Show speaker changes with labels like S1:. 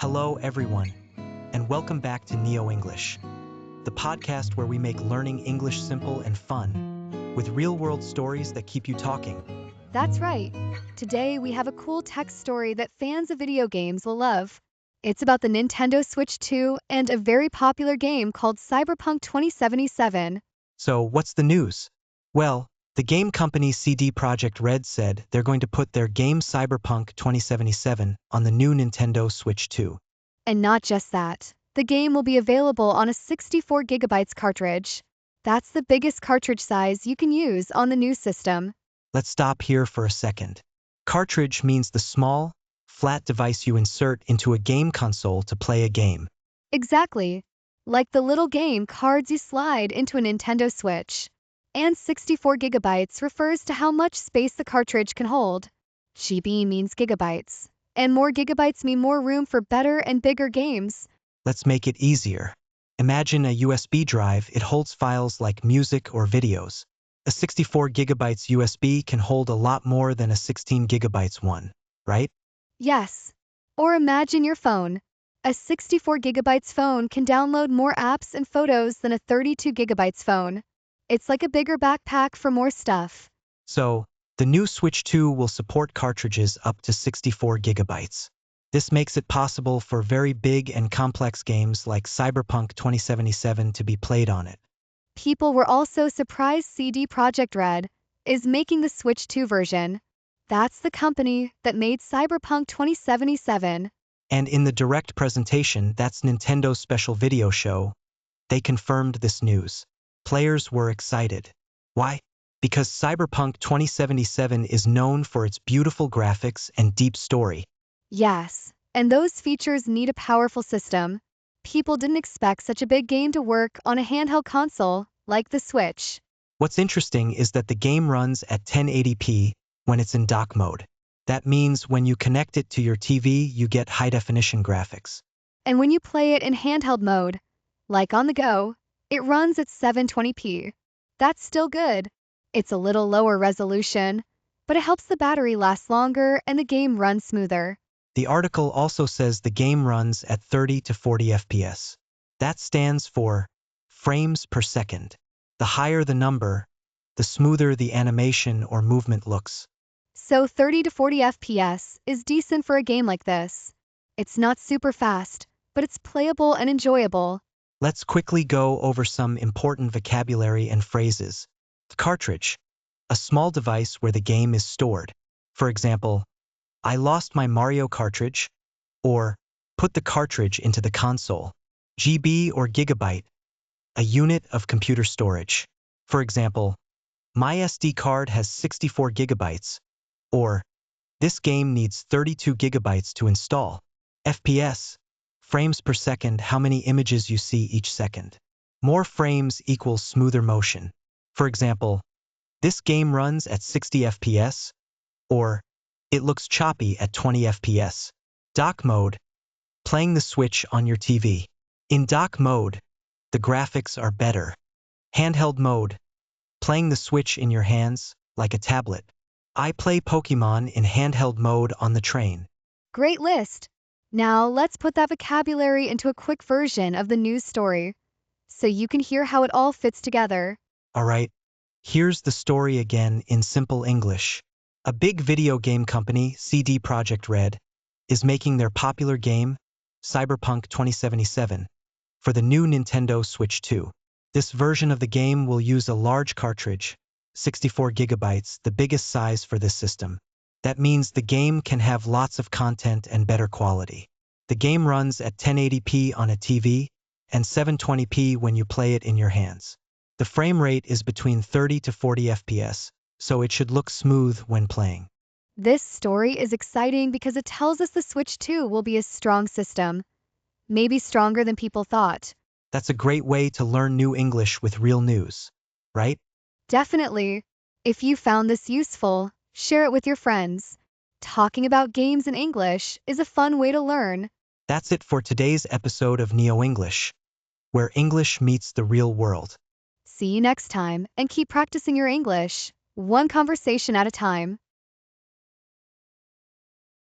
S1: Hello, everyone, and welcome back to NeoEnglish, the podcast where we make learning English simple and fun, with real-world stories that keep you talking.
S2: That's right. Today we have a cool tech story that fans of video games will love. It's about the Nintendo Switch 2 and a very popular game called Cyberpunk 2077.
S1: So, what's the news? Well, the game company CD Projekt Red said they're going to put their game Cyberpunk 2077 on the new Nintendo Switch 2.
S2: And not just that, the game will be available on a 64 GB cartridge. That's the biggest cartridge size you can use on the new system.
S1: Let's stop here for a second. Cartridge means the small, flat device you insert into a game console to play a game.
S2: Exactly. Like the little game cards you slide into a Nintendo Switch. And 64 GB refers to how much space the cartridge can hold. GB means gigabytes. And more gigabytes mean more room for better and bigger games.
S1: Let's make it easier. Imagine a USB drive. It holds files like music or videos. A 64 gigabytes USB can hold a lot more than a 16 gigabytes one, right?
S2: Yes. Or imagine your phone. A 64 GB phone can download more apps and photos than a 32 GB phone. It's like a bigger backpack for more stuff.
S1: So, the new Switch 2 will support cartridges up to 64 gigabytes. This makes it possible for very big and complex games like Cyberpunk 2077 to be played on it.
S2: People were also surprised CD Projekt Red is making the Switch 2 version. That's the company that made Cyberpunk 2077.
S1: And in the direct presentation, that's Nintendo's special video show, they confirmed this news. Players were excited. Why? Because Cyberpunk 2077 is known for its beautiful graphics and deep story.
S2: Yes, and those features need a powerful system. People didn't expect such a big game to work on a handheld console like the Switch.
S1: What's interesting is that the game runs at 1080p when it's in dock mode. That means when you connect it to your TV, you get high-definition graphics.
S2: And when you play it in handheld mode, like on the go, it runs at 720p. That's still good. It's a little lower resolution, but it helps the battery last longer and the game run smoother.
S1: The article also says the game runs at 30 to 40 FPS. That stands for frames per second. The higher the number, the smoother the animation or movement looks.
S2: So 30 to 40 FPS is decent for a game like this. It's not super fast, but it's playable and enjoyable.
S1: Let's quickly go over some important vocabulary and phrases. The cartridge, a small device where the game is stored. For example, I lost my Mario cartridge, or put the cartridge into the console. GB or gigabyte, a unit of computer storage. For example, my SD card has 64 gigabytes, or this game needs 32 gigabytes to install. FPS, frames per second, how many images you see each second. More frames equals smoother motion. For example, this game runs at 60 FPS, or it looks choppy at 20 FPS. Dock mode, playing the Switch on your TV. In dock mode, the graphics are better. Handheld mode, playing the Switch in your hands, like a tablet. I play Pokemon in handheld mode on the train.
S2: Great list. Now let's put that vocabulary into a quick version of the news story, so you can hear how it all fits together.
S1: Alright, here's the story again in simple English. A big video game company, CD Projekt Red, is making their popular game, Cyberpunk 2077, for the new Nintendo Switch 2. This version of the game will use a large cartridge, 64 gigabytes, the biggest size for this system. That means the game can have lots of content and better quality. The game runs at 1080p on a TV and 720p when you play it in your hands. The frame rate is between 30 to 40 FPS, so it should look smooth when playing.
S2: This story is exciting because it tells us the Switch 2 will be a strong system, maybe stronger than people thought.
S1: That's a great way to learn new English with real news, right?
S2: Definitely. If you found this useful, share it with your friends. Talking about games in English is a fun way to learn.
S1: That's it for today's episode of NeoEnglish, where English meets the real world.
S2: See you next time and keep practicing your English, one conversation at a time.